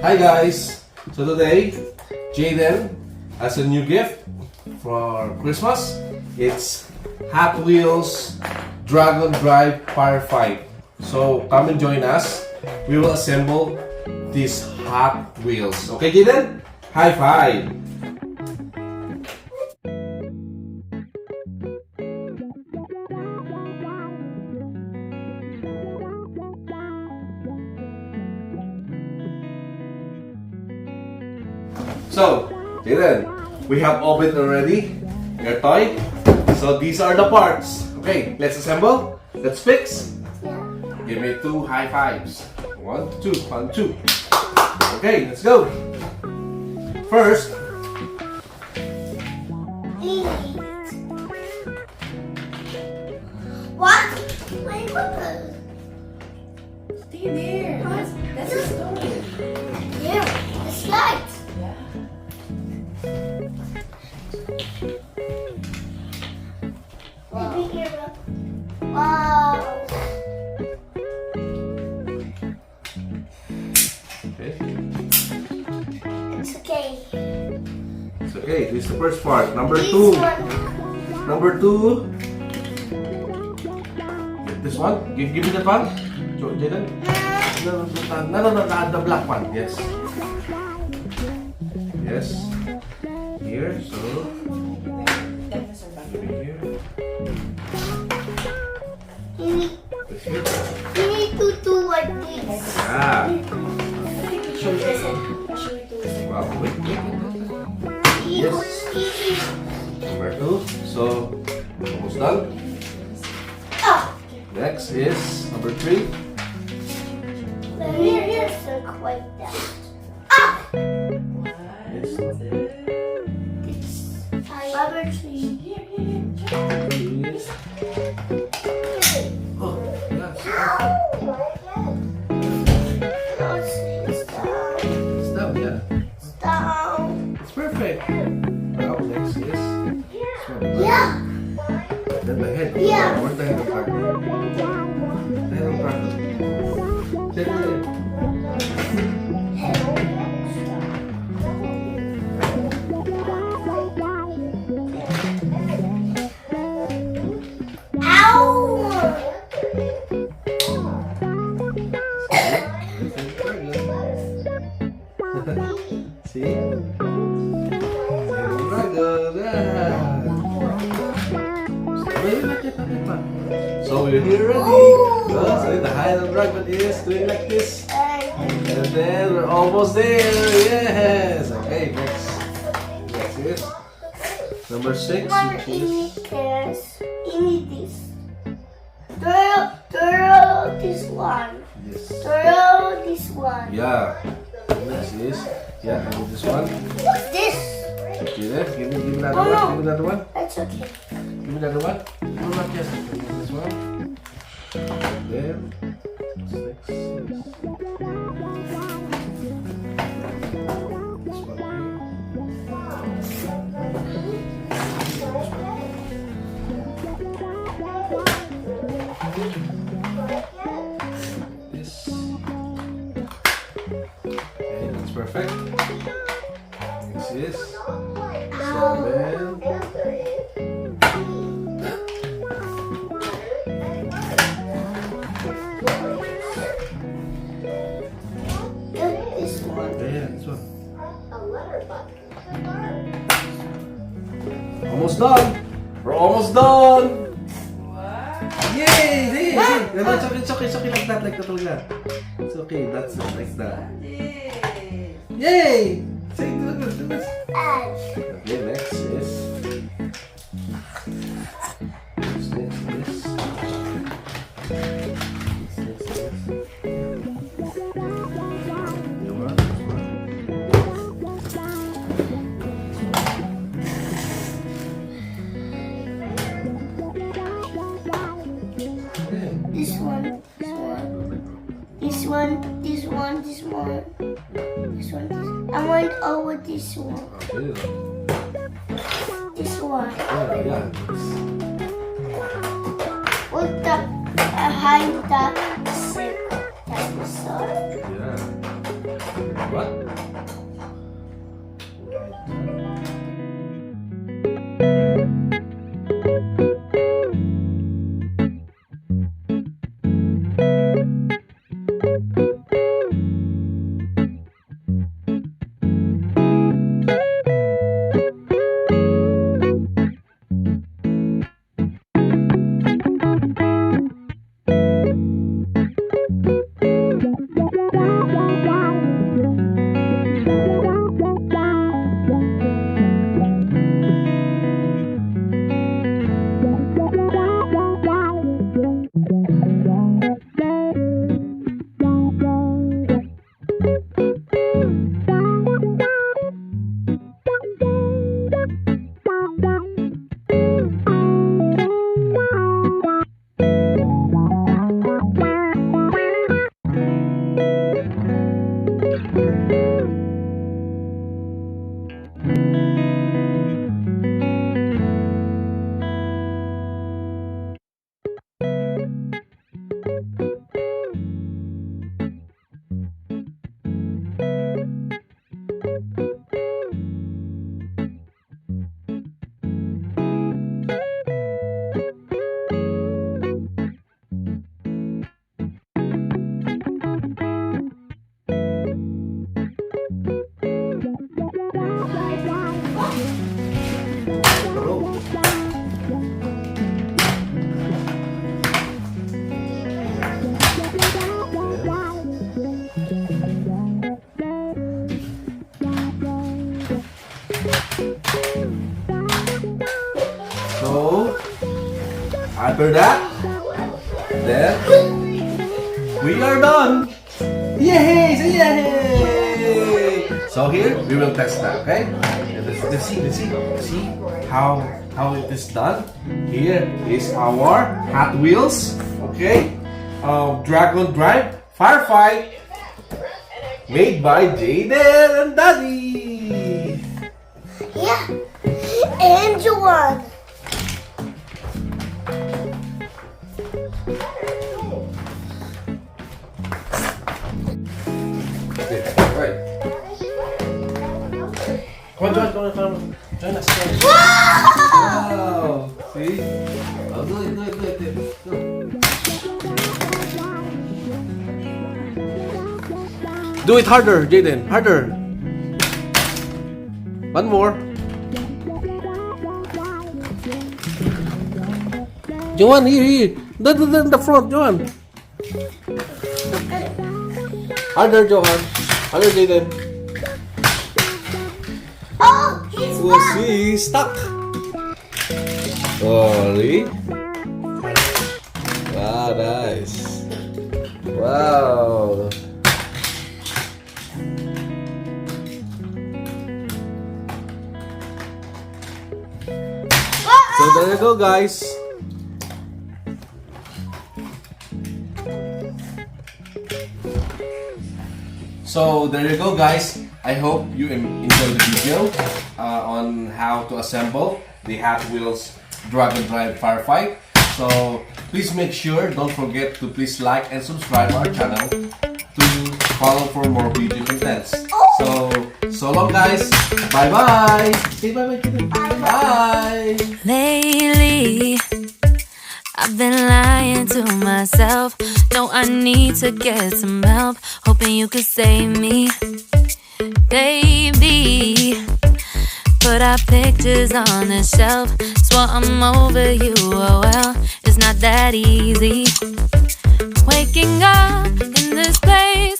Hi guys! So today, Jaden has a new gift for Christmas. It's Hot Wheels Dragon Drive Firefight. So come and join us. We will assemble these Hot Wheels. Okay, Jaden? High five! So, Jaden, we have opened already your toy. So these are the parts. Okay, let's assemble. Let's fix. Give me 2 high fives. 1, 2, 1, 2. Okay, let's go. First, what? My bubble. Stay there. That's the story. Yeah, the slides. Yeah. Maybe here. Wow. okay. It's okay. It's okay. This is the first part. Number This 2. one. Number 2. This one. Give me that one. Jaden. No, the black one. Yes. Yes. Here. So. Give me here. This here. You need to do like this. Ah. Show it to us. Wow. Wait. Yes. Number 2. So almost done. Oh, Next is number 3. here, circle like that. Ah, Yes. it's rubber tree. Yes. Oh, yes. No, it's down. It's down, yeah. It's down. It's perfect. Now next is this one. Yeah. Then the head. Yeah. Where's the head of dragon? The head of dragon. Sit there. See? Head of dragon. Yeah. Wait, not yet. So we're here ready. So the head of dragon is doing like this. And then we're almost there. Yes. Okay, next is number 6, which is You need this. Throw this one. yes. Throw this one. Yeah. Next is I need this one. What's this? Okay, there. Give me that Oh, one. no. Give me that one. That's okay. Give me that one. No, not yet. Give me this one. Then 6 is this one here. This. Okay, that's perfect. Next is 7. This one. Yeah, this one. Almost done. We're almost done. What? Yay! Yay! No, it's okay like that talaga. It's okay, that's it, like that. Yay! Say, do this. Edge. Okay, next is this. You want this one? Okay. This one. This one. This one. This one. This one. I want over this one. Okay. This one. Yeah. Put the behind that circle. That's the sword. Yeah. What? So, after that, then we are done. Yay! Say yay! So here we will test that. Okay? Let's see how it is done. Here is our Hot Wheels. Okay? Dragon Drive Firefight, made by Jaden and Daddy. Yeah. And Johan. Okay, right. Come on, join us. Wow! See? Oh, do it. Go. Do it harder, Jaden. Harder. One more. Johan, here. The front, Johan. Harder, Johan. Harder, Jaden. Oh, he's We'll back. see. Stuck. Sorry. Wow, nice. Wow. So there you go, guys. So there you go, guys. I hope you enjoyed the video on how to assemble the Hot Wheels Dragon Drive Firefight. So please make sure, don't forget to please like and subscribe our channel to follow for more video contents. So long, guys. Bye bye. Say bye bye. Bye. Lately, I've been lying to myself. No, I need to get some help. Hoping you could save me, baby. Put our pictures on the shelf. Swore I'm over you, oh well, it's not that easy. Waking up in this place